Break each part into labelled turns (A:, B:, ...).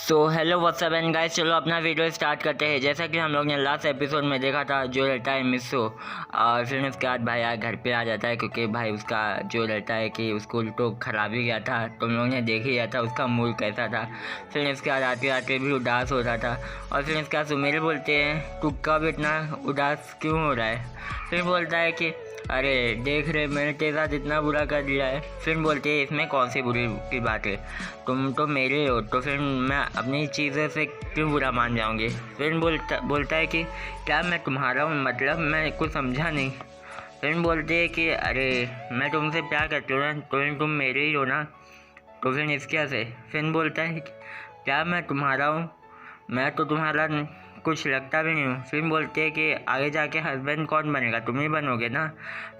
A: So hello what's up and guys, चलो अपना video start करते हैं। जैसा कि हम लोग ने लास्ट एपिसोड में देखा था, जो रहता है मिस्सो, और फिर उसके बाद भाई यार घर पे आ जाता है, क्योंकि भाई उसका जो रहता है कि स्कूल तो खराब ही गया था। तुम लोग ने देख ही लिया था उसका मूड कैसा था। फिर उसके बाद आते आते भी उदास हो रहा था। और फिर उसके बाद सुमेर बोलते हैं, तू कब इतना उदास क्यों हो रहा है? फिर बोलता है कि अरे देख रहे, मैंने तेरे साथ इतना बुरा कर दिया है। फिर बोलते हैं, इसमें कौन सी बुरी की बात है, तुम तो मेरे हो, तो फिर मैं अपनी चीज़ों से क्यों बुरा मान जाऊंगी? फिर बोलता है कि क्या मैं तुम्हारा हूँ, मतलब मैं कुछ समझा नहीं। फिर बोलते हैं कि अरे मैं तुमसे प्यार करती हूँ ना, तो तुम मेरे ही हो ना, तो फिर इसके से। फिर बोलता है कि क्या मैं तुम्हारा हूँ, मैं तो तुम्हारा कुछ लगता भी नहीं हूँ। फिर बोलते हैं कि आगे जाके हस्बैंड कौन बनेगा, तुम ही बनोगे ना।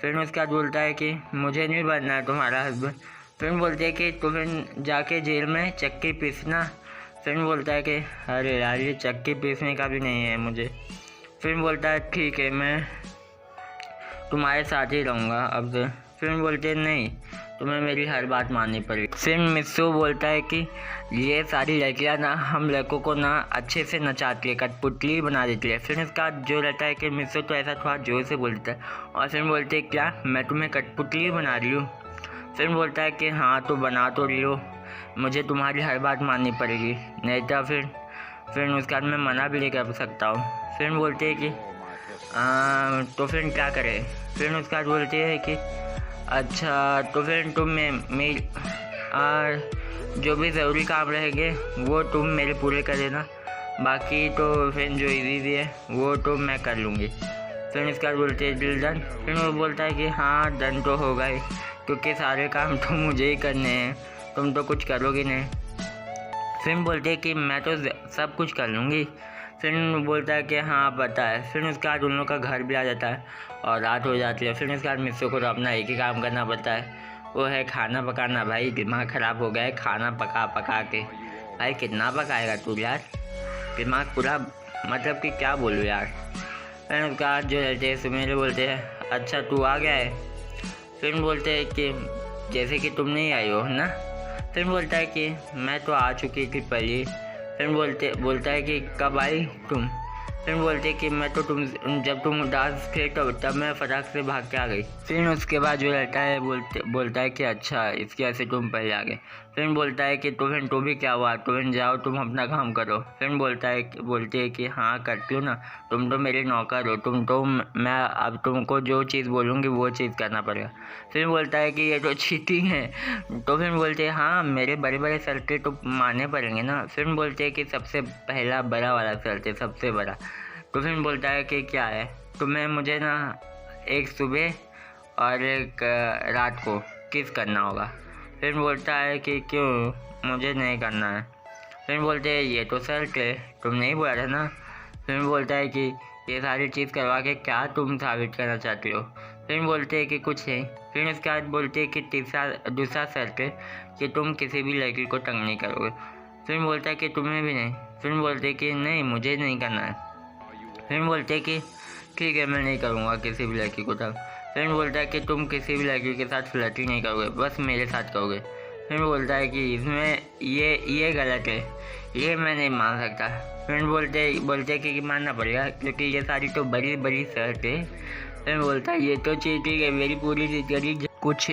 A: फिर उसके बाद बोलता है कि मुझे नहीं बनना है तुम्हारा हस्बैंड। फिर बोलते हैं कि तुम जाके जेल में चक्की पीसना। फिर बोलता है कि अरे यार ये चक्की पीसने का भी नहीं है मुझे। फिर बोलता है ठीक है, मैं तुम्हारे साथ ही रहूँगा अब से। फिर बोलते हैं नहीं, तुम्हें मेरी हर बात माननी पड़ेगी। फिर मिस्सू बोलता है कि ये सारी लड़कियाँ ना हम लड़कों को ना अच्छे से नचाती है, कठपुतली बना देती है। फिर इसका जो रहता है कि मिस्सू तो ऐसा थोड़ा जोर से बोलता है, और फिर बोलते हैं क्या मैं तुम्हें कठपुतली बना रही हूँ? फिर बोलता है कि हाँ तो बना तो रही हो, मुझे तुम्हारी हर बात माननी पड़ेगी, नहीं तो फिर उसके बाद मैं मना भी नहीं कर सकता हूँ। फिर बोलते हैं कि तो फिर क्या करें? फिर उसके बाद बोलते हैं कि अच्छा तो फिर तुम मेरी जो भी ज़रूरी काम रहेंगे वो तुम मेरे पूरे कर देना, बाकी तो फिर जो इजी है वो तो मैं कर लूँगी। फिर इसके बाद बोलते हैं दिल डन। फिर वो बोलता है कि हाँ डन तो होगा ही, क्योंकि सारे काम तो मुझे ही करने हैं, तुम तो कुछ करोगे नहीं। फिर बोलते हैं कि मैं तो सब कुछ कर लूँगी। फिर बोलता है कि हाँ पता है। फिर उसके बाद उन लोग का घर भी आ जाता है और रात हो जाती है। फिर उसके बाद मिस्सू को तो अपना एक ही काम करना पड़ता है, वो है खाना पकाना। भाई दिमाग ख़राब हो गया है खाना पका पका के। भाई कितना पकाएगा तू यार, दिमाग पूरा, मतलब कि क्या बोलूँ यार। फिर उसके बाद जो रहते हैं सुमेर बोलते हैं अच्छा तू आ गया है। फिर बोलते हैं कि जैसे कि तुम नहीं आई हो ना। फिर बोलता है कि मैं तो आ चुकी थी पहले। फिर बोलता है कि कब आई तुम? फिर बोलते हैं कि मैं तो जब तुम उदास थे तब मैं फटाक से भाग के आ गई। फिर उसके बाद जो रहता है बोलता है कि अच्छा इसके ऐसे तुम पहले आ गए। फिर बोलता है कि तो भी क्या हुआ, तो फिर जाओ तुम अपना काम करो। फिर बोलते हैं कि हाँ करती हूँ ना, तुम तो मेरे नौकर हो, मैं अब तुमको जो चीज़ बोलूँगी वो चीज़ करना पड़ेगा। फिर बोलता है कि ये तो चीटिंग है। तो फिर बोलते हैं हाँ मेरे बड़े बड़े शर्तें तो मानने पड़ेंगे ना। फिर बोलते हैं कि सबसे पहला बड़ा वाला शर्त है, सबसे बड़ा। तो फिर बोलता है कि क्या है? तुम्हें मुझे ना एक सुबह और एक रात को किस करना होगा। फिर बोलता है कि क्यों, मुझे नहीं करना है। फिर बोलते हैं ये तो शर्त है, तुम नहीं बोला था ना। फिर बोलता है कि ये सारी चीज़ करवा के क्या तुम साबित करना चाहती हो? फिर बोलते हैं कि कुछ नहीं। फिर उसके बाद बोलते हैं कि दूसरा शर्त है कि तुम किसी भी लड़की को तंग नहीं करोगे। फिर बोलता है कि तुम्हें भी नहीं। फिर बोलते हैं कि नहीं मुझे नहीं करना है। फिर बोलते हैं कि ठीक है मैं नहीं करूँगा किसी भी लड़की को तंग। फिर बोलता है कि तुम किसी भी लड़की के साथ फ्लर्टिंग नहीं करोगे, बस मेरे साथ करोगे। फिर बोलता है कि इसमें ये गलत है, ये मैं नहीं मान सकता। फिर बोलते कि मानना पड़ेगा, क्योंकि ये सारी तो बड़ी बड़ी शर्त है। फिर बोलता है ये तो चीटिंग है, मेरी पूरी जिंदगी कुछ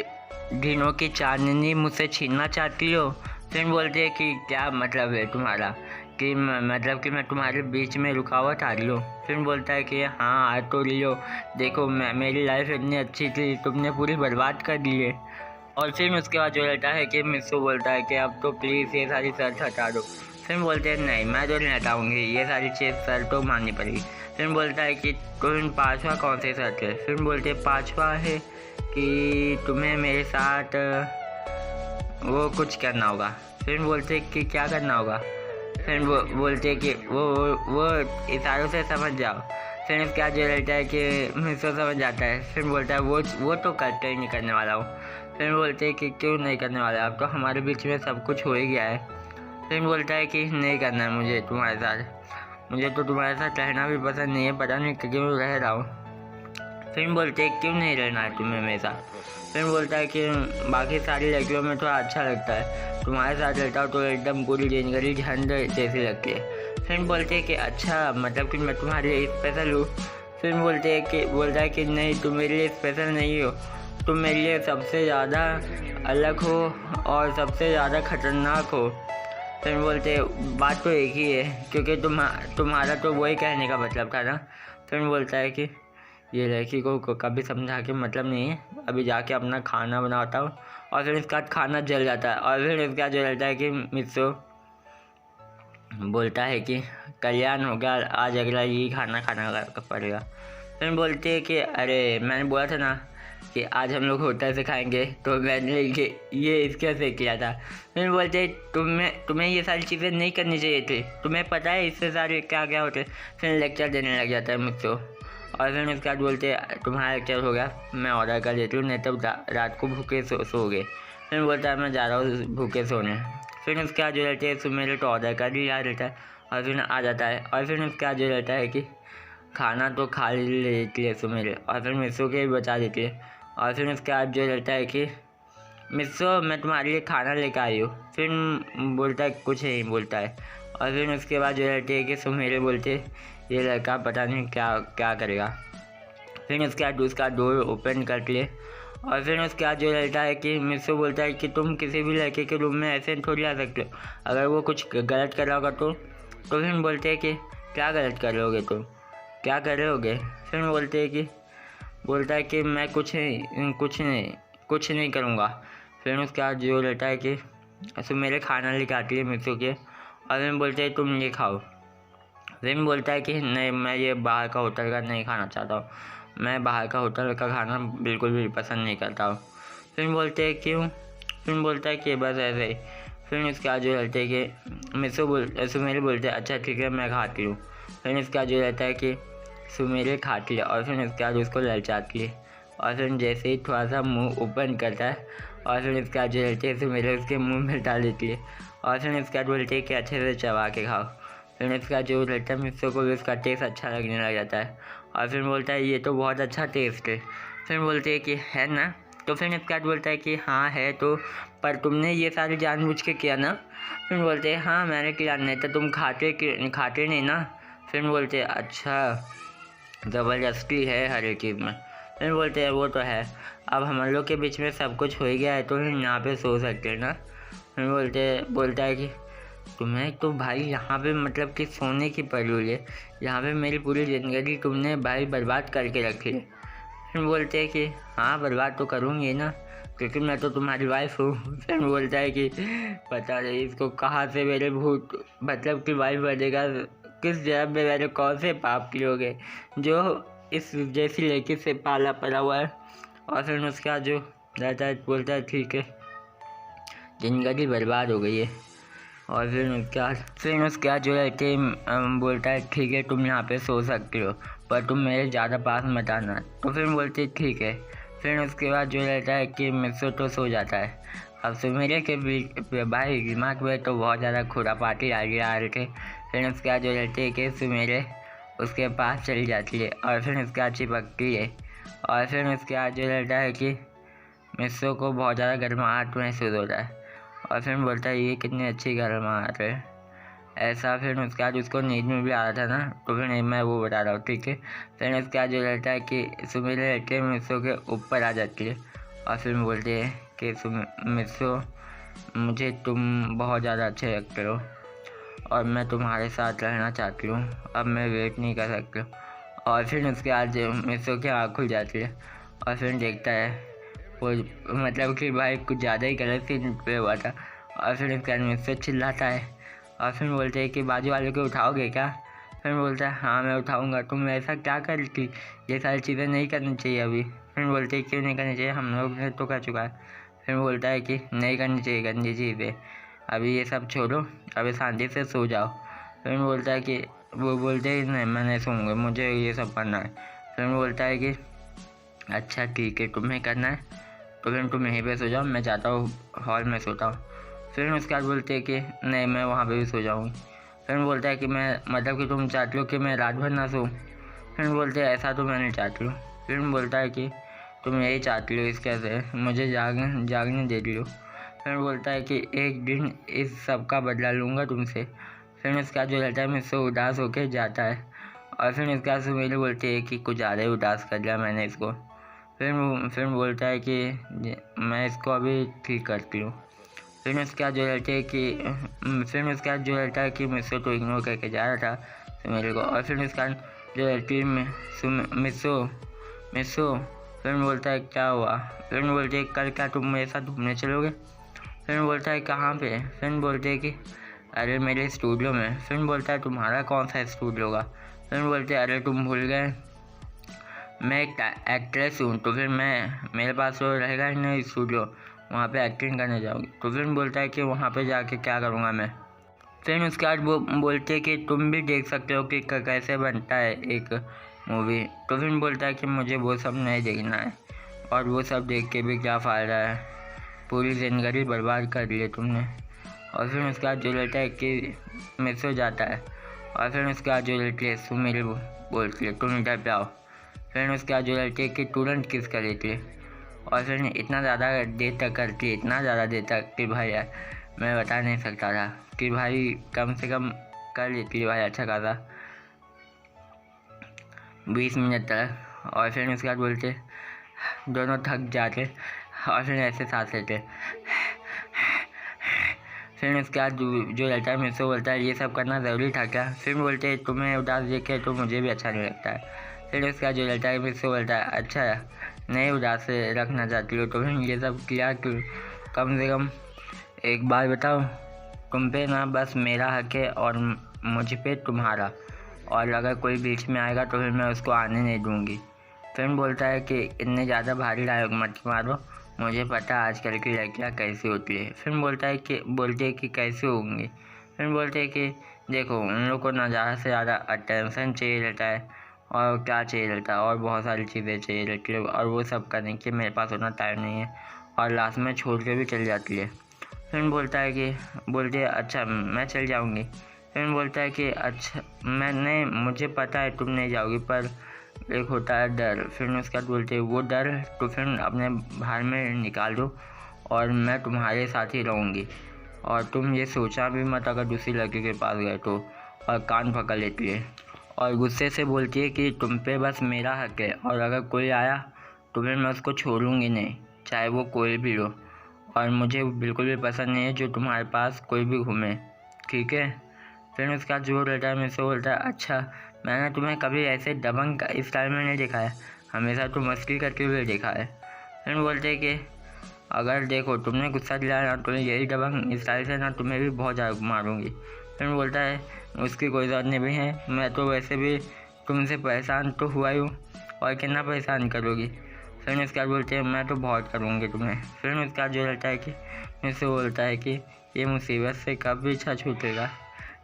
A: दिनों की चांदनी मुझसे छीनना चाहती हो। फिर बोलते हैं कि क्या मतलब है तुम्हारा, कि मतलब कि मैं तुम्हारे बीच में रुकावट आ रही हूँ। फिर बोलता है कि हाँ आ तो रही हो, देखो मेरी लाइफ इतनी अच्छी थी, तुमने पूरी बर्बाद कर दी है। और फिर उसके बाद जो रहता है कि मिस्सू बोलता है कि अब तो प्लीज़ ये सारी शर्त हटा दो। फिर बोलते हैं नहीं मैं तो नहीं हटाऊँगी, ये सारी चीज़ शर्त तो माननी पड़ेगी। फिर बोलता है कि तुम पाँचवा कौन सी शर्त है? फिर बोलते हैं पाँचवा है कि तुम्हें मेरे साथ वो कुछ करना होगा। फिर बोलते कि क्या करना होगा? फिर बोलते कि वो इशारों से समझ जाओ। फिर उसके बाद जो रहता है कि मिस्सू समझ जाता है। फिर बोलता है वो तो करते ही नहीं करने वाला हूँ। फिर बोलते हैं कि क्यों नहीं करने वाला, अब तो हमारे बीच में सब कुछ हो ही गया है। फिर बोलता है कि नहीं करना है मुझे तुम्हारे साथ, मुझे तो तुम्हारे साथ रहना भी पसंद नहीं है, पता नहीं क्यों रह रहा हूँ। फिर बोलते हैं क्यों नहीं रहना है तुम्हें मेरे साथ? फिर बोलता है कि बाकी सारी लड़कियों में थोड़ा अच्छा लगता है, तुम्हारे साथ रहता हूँ तो एकदम पूरी जिंदगी झंड जैसी लगती है। फिर बोलते हैं कि अच्छा मतलब कि मैं तुम्हारे लिए स्पेशल हूँ। फिर बोलता है कि नहीं, तुम मेरे लिए स्पेशल नहीं हो, तुम मेरे लिए सबसे ज़्यादा अलग हो और सबसे ज़्यादा खतरनाक हो। फिर बोलते बात तो एक ही है, क्योंकि तुम्हारा तो वही कहने का मतलब था ना। फिर बोलता है कि ये लड़की को कभी समझा के मतलब नहीं है, अभी जाके अपना खाना बनाता हूँ। और फिर इसका खाना जल जाता है और फिर इसका जो रहता है कि मित्सो बोलता है कि कल्याण हो गया, आज अगला यही खाना खाना पड़ेगा। फिर बोलते हैं कि अरे मैंने बोला था ना कि आज हम लोग होटल से खाएंगे, तो मैंने ये इसके से किया था। फिर बोलते तुम्हें ये सारी चीज़ें नहीं करनी चाहिए थी, तुम्हें पता है इससे सारे क्या क्या होते। फिर लेक्चर देने लग जाता है मुझको। और फिर उसके बाद बोलते तुम्हारा लेक्चर हो गया, मैं ऑर्डर कर देती हूँ, नहीं तो रात को भूखे सोओगे। फिर बोलता है मैं जा रहा हूँ भूखे सोने। फिर उसके बाद जो रहते हैं सुमेरे तो ऑर्डर कर ही रहता है और फिर आ जाता है। और फिर उसके बाद जो रहता है कि खाना तो खा लेती है सुमेरे और फिर मिस्सो के भी बचा देती है। और फिर उसके बाद जो रहता है कि मिस्सो मैं तुम्हारे लिए खाना लेकर आई हूँ। फिर बोलता है कुछ नहीं बोलता है। और फिर उसके बाद जो रहती है कि सुमेरे बोलते ये लड़का पता नहीं क्या क्या करेगा। फिर उसके बाद उसका डोर ओपन कर ले। और फिर उसके बाद जो रहता है कि मिस्सो बोलता है कि तुम किसी भी लड़के के रूम में ऐसे थोड़ी आ सकते हो, अगर वो कुछ गलत कर रहा होगा तो फिर बोलते हैं कि क्या गलत कर रहे होगे, तुम क्या कर रहे होगे। फिर बोलता है कि मैं कुछ नहीं करूँगा। फिर उसके बाद जो रहता है कि मेरे खाना लेके आती है मिस्सो के और फिर बोलते हैं तुम ये खाओ। फिर बोलता है कि नहीं, मैं ये बाहर का होटल का नहीं खाना चाहता हूँ, मैं बाहर का होटल का खाना बिल्कुल भी पसंद नहीं करता हूँ। फिर बोलते हैं क्यों। फिर बोलता है कि बस ऐसे ही। फिर उसके बाद जो रहते हैं कि सुमेरे बोलते हैं अच्छा ठीक है मैं खाती हूँ। फिर इसके बाद जो रहता है कि सुमेरे खाती है और फिर इसके बाद उसको ललचाती है। और फिर जैसे ही थोड़ा सा मुंह ओपन करता है और फिर इसके बाद जो रहते हैं सुमेरे उसके मुंह में डाल देती है। और फिर इसके बाद बोलते हैं कि अच्छे से चबा के खाओ। फिर इसका जो रहता है मिस्सो को भी उसका टेस्ट अच्छा लगने लग जाता है और फिर बोलता है ये तो बहुत अच्छा टेस्ट है। फिर बोलते हैं कि है ना। तो फिर इसका बोलता है कि हाँ है तो, पर तुमने ये सारी जानबूझ के किया ना। फिर बोलते हैं हाँ मैंने किया, नहीं तो तुम खाते नहीं ना। फिर बोलते हैं अच्छा ज़बरदस्ती है हर एक चीज़ में। फिर बोलते हैं वो तो है, अब हम लोग के बीच में सब कुछ हो ही गया है तो हम यहाँ पे सो सकते हैं ना। फिर बोलता है कि तुम्हें तो भाई यहाँ पे मतलब कि सोने की पड़ी हुई है, यहाँ पे मेरी पूरी ज़िंदगी तुमने भाई बर्बाद करके रखी है। फिर बोलते हैं कि हाँ बर्बाद तो करूँगी ना, क्योंकि मैं तो तुम्हारी वाइफ हूँ। फिर बोलता है कि पता नहीं इसको कहाँ से मेरे भूत मतलब कि वाइफ बनेगा, किस जन्म में मैंने कौन से पाप किए होंगे जो इस जैसी लड़की से पाला पड़ा हुआ है। और फिर उसका जो रहता है बोलता है ठीक है ज़िंदगी बर्बाद हो गई है। और फिर उसके बाद जो है कि बोलता है ठीक है तुम यहाँ पे सो सकते हो, पर तुम मेरे ज़्यादा पास मत आना। तो फिर बोलते ठीक है। फिर उसके बाद जो रहता है कि मिस्सो तो सो जाता है। अब सुमेरे के भाई दिमाग में तो बहुत ज़्यादा खुरापाती आइडिया आ रहे थे। फिर उसके बाद जो रहते है कि सुमेरे उसके पास चली जाती है और फिर उसके बाद चिपकती है। और फिर उसके बाद जो रहता है कि मिस्सो को बहुत ज़्यादा गर्माहट महसूस होता है और फिर बोलता है ये कितनी अच्छी गर्माहट है ऐसा। फिर उसके बाद उसको नींद में भी आ रहा था ना, तो फिर नहीं मैं वो बता रहा हूँ ठीक है। फिर उसके बाद जो रहता है कि सुमेरे लड़के मिस्सो के ऊपर आ जाती है और फिर बोलते हैं कि मिस्सो मुझे तुम बहुत ज़्यादा अच्छे लगते हो और मैं तुम्हारे साथ रहना चाहती हूँ, अब मैं वेट नहीं कर सकती हूँ। और फिर उसके बाद मिस्सो की आँख खुल जाती है और फिर देखता है वो मतलब कि भाई कुछ ज़्यादा ही गलत सीन पे हुआ था। और फिर उसके बाद मिस्सो चिल्लाता है और फिर बोलते हैं कि बाजू वाले को उठाओगे क्या। फिर बोलता है हाँ मैं उठाऊँगा, तुम ऐसा क्या कर थी, ये सारी चीज़ें नहीं करनी चाहिए अभी। फिर बोलते हैं क्यों नहीं करनी चाहिए, हम लोग ने तो कर चुका है। फिर बोलता है कि नहीं करनी चाहिए गंदी चीज़ें, अभी ये सब छोड़ो, अभी शांति से सो जाओ। फिर बोलता है कि वो बोलते हैं नहीं मैं नहीं सोऊंगा, मुझे ये सब करना है। फिर बोलता है कि अच्छा ठीक है तुम्हें करना है तो फिर तुम यहीं पे सो जाओ, मैं जाता हूँ हॉल में सोता हूँ। फिर उसके बाद बोलते हैं कि नहीं मैं वहाँ पे भी सो जाऊँगी। फिर बोलता है कि मैं मतलब कि तुम चाहती हो कि मैं रात भर ना सोऊं। फिर बोलते हैं ऐसा तो मैं नहीं चाहती हूँ। फिर बोलता है कि तुम यही चाहती हो इसके से मुझे जागने दे रही हो। फिर बोलता है कि एक दिन इस सब का बदला लूँगा तुमसे। फिर उसका जो रहता है मिस्सो उदास होकर जाता है और फिर इसका सुमेली बोलती है कि कुछ ज़्यादा ही उदास कर दिया मैंने इसको। फिर बोलता है कि मैं इसको अभी ठीक करती हूँ। फिर उसका जो रहता है कि मिस्सो तो इग्नोर करके जा रहा था सुमेली को। और फिर उसका जो रहती है मिस्सो फिर बोलता है क्या हुआ। फिर बोलते है कल क्या तुम मेरे साथ घूमने चलोगे। फिर बोलता है कहाँ पे। फिर बोलते है कि अरे मेरे स्टूडियो में। फिर बोलता है तुम्हारा कौन सा स्टूडियो होगा। फिर बोलते हैं अरे तुम भूल गए मैं एक एक्ट्रेस हूँ, तो फिर मेरे पास तो रहेगा ही नहीं स्टूडियो, वहाँ पे एक्टिंग करने जाऊँगी। तो फिर बोलता है कि वहाँ पे जाके क्या करूँगा मैं। फिर उसके बाद वो बोलते हैं कि तुम भी देख सकते हो कि कैसे बनता है एक मूवी। तो फिर बोलता है कि मुझे वो सब नहीं देखना है और वो सब देख के भी क्या फ़ायदा है, पूरी ज़िंदगी बर्बाद कर ली तुमने। और फिर उसके बाद जो रहता है कि मिस्सो जाता है और फिर उसके बाद जो रहती है सुमेली बोलती है तुम इधर पे आओ। फिर उसके बाद जो रहती है कि तुरंत किस कर लेती है और फिर इतना ज़्यादा देर तक करती है, इतना ज़्यादा देर तक कि भाई यार मैं बता नहीं सकता था कि भाई कम से कम कर लेती है भाई अच्छा खासा 20 मिनट तक। और फिर उसके बाद बोलते दोनों थक जाते और फिर ऐसे सांस लेते। फिर उसके बाद जो रहता है मिस्सो बोलता है ये सब करना ज़रूरी था क्या। फिर बोलते तुम्हें उदास देख के तो मुझे भी अच्छा नहीं लगता है। फिर उसका जो रहता है मिस्सो बोलता है अच्छा नहीं उदास रखना चाहती हो तो फिर ये सब किया क्यों। कम से कम एक बार बताओ, तुम पे ना बस मेरा हक है और मुझ पे तुम्हारा, और अगर कोई बीच में आएगा तो फिर मैं उसको आने नहीं दूँगी। फिर बोलता है कि इतने ज़्यादा भारी डायलॉग मत मारो, मुझे पता है आजकल की लड़कियाँ कैसी होती है। फिर बोलते हैं कि कैसे होंगी। फिर बोलते हैं कि देखो उन लोग को ना ज़्यादा से ज़्यादा अटेंशन चाहिए रहता है और क्या चाहिए रहता है और बहुत सारी चीज़ें चाहिए रहती है और वो सब करने के मेरे पास उतना टाइम नहीं है और लास्ट में छोड़ के भी चली जाती है। फिर बोलते हैं अच्छा मैं चल जाऊँगी। फिर बोलता है कि अच्छा मुझे पता है तुम नहीं जाओगी पर एक होता है डर। फिर उसके बाद बोलते हैं वो डर तो फिर अपने बाहर में निकाल दो और मैं तुम्हारे साथ ही रहूँगी और तुम ये सोचा भी मत अगर दूसरी लड़की के पास गए तो। और कान पकड़ लेती है और गुस्से से बोलती है कि तुम पे बस मेरा हक है और अगर कोई आया तो फिर मैं उसको छोड़ूंगी नहीं, चाहे वो कोई भी हो, और मुझे बिल्कुल भी पसंद नहीं है जो तुम्हारे पास कोई भी घूमे, ठीक है। फिर उसका जो रहता है मुझसे बोलता है अच्छा मैंने तुम्हें कभी ऐसे दबंग स्टाइल में नहीं देखा है, हमेशा तुम मस्ती करते हुए देखा है। फिर बोलते हैं कि अगर देखो तुमने गुस्सा दिलाया ना तो यही दबंग स्टाइल से ना तुम्हें भी बहुत ज़्यादा मारूंगी। फिर बोलता है उसकी कोई ज़रूरत नहीं भी है, मैं तो वैसे भी तुमसे परेशान तो हुआ ही हूँ और कितना परेशान करोगी। फिर उसके बाद बोलते हैं मैं तो बहुत करूँगी तुम्हें। फिर उसके बाद जो रहता है कि मुझसे बोलता है कि ये मुसीबत से कब भी इच्छा छूटेगा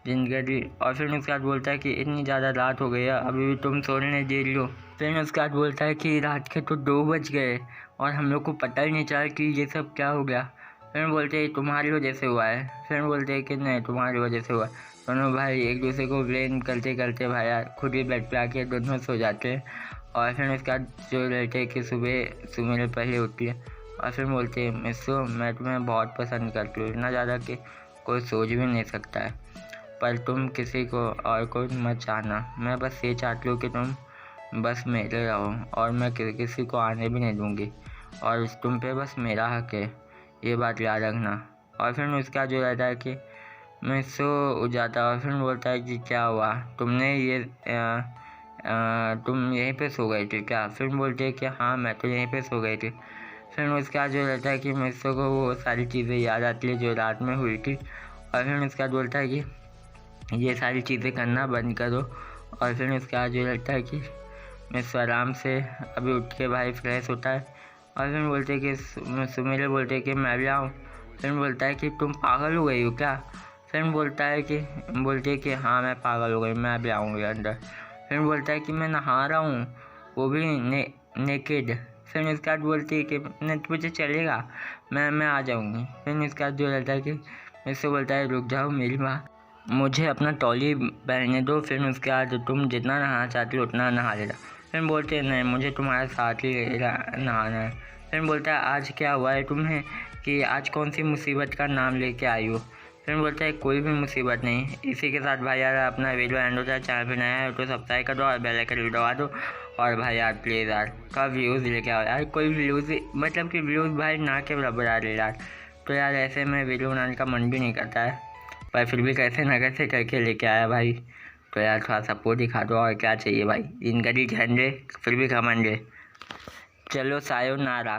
A: जिंदगी। और फिर उसके बाद बोलता है कि इतनी ज़्यादा रात हो गई है अभी भी तुम सोने नहीं दे रही हो। फिर उसके बाद बोलता है कि रात के तो 2 बज गए और हम लोग को पता ही नहीं चला कि ये सब क्या हो गया। फिर बोलते हैं तुम्हारी वजह से हुआ है। फिर बोलते हैं कि नहीं तुम्हारी वजह से हुआ। दोनों भाई एक दूसरे को ब्लेम करते करते भाई यार खुद ही बेड पे आके दोनों सो जाते हैं। और फिर उसके बाद जो रहते हैं कि सुबह पहले उठती है और फिर बोलते हैं मिस्सो मैं तुम्हें बहुत पसंद करती हूँ, इतना ज़्यादा कि कोई सोच भी नहीं सकता है, पर तुम किसी को और को मत चाहना, मैं बस ये चाहती हूँ कि तुम बस मेरे रहो और मैं किसी को आने भी नहीं दूँगी और तुम पे बस मेरा हक है, ये बात याद रखना। और फिर उसका जो रहता है कि मैं सो जाता और फिर बोलता है कि क्या हुआ तुमने ये तुम यहीं पे सो गई थी क्या। फिर बोलते हैं कि हाँ मैं तो यहीं पे सो गई थी। फिर उसका जो रहता है कि मिस्सो को वो सारी चीज़ें याद आती है जो रात में हुई थी। और फिर उसका बोलता है कि ये सारी चीज़ें करना बंद करो। और फिर उसका जो रहता है कि मिस्सो आराम से अभी उठ के भाई फ्रेश होता है और फिर बोलते हैं कि सुमेली बोलते हैं कि मैं भी आऊँ। फिर बोलता है कि तुम पागल हो गई हो क्या। फिर बोलती है कि हाँ मैं पागल हो गई, मैं भी आऊँगी अंदर। फिर बोलता है कि मैं नहा रहा हूँ वो भी नेकेड। फिर उसके बाद बोलती है कि नहीं मुझे चलेगा, मैं आ जाऊँगी। फिर उसके बाद जो रहता है कि मुझसे बोलता है रुक जाओ मेरी माँ, मुझे अपना टॉली पहनने दो। फिर उसके बाद तुम जितना नहाना चाहती हो उतना नहा लेना। फिर बोलते हैं नहीं मुझे तुम्हारे साथ ही नहाना है। फिर बोलता है आज क्या हुआ है तुम्हें, कि आज कौन सी मुसीबत का नाम लेके आई हो। फिर बोलता है कोई भी मुसीबत नहीं। इसी के साथ भाई यार अपना वीडियो एंड होता है। चैनल पे नया है तो सब्सक्राइब कर दो और बेल आइकन भी दबा दो। और भाई यार प्लीज़ यार का व्यूज़ लेके आओ यार, कोई व्यूज़ मतलब कि व्यूज़ भाई ना के बराबर आ रहे यार। तो यार ऐसे में वीडियो बनाने का मन भी नहीं करता है, पर फिर भी कैसे ना कैसे करके लेके आया भाई। तो यार थोड़ा सपोर्ट दिखा दो, और क्या चाहिए भाई, इनका दी झंडे फिर भी घमंडे। चलो सायोनारा।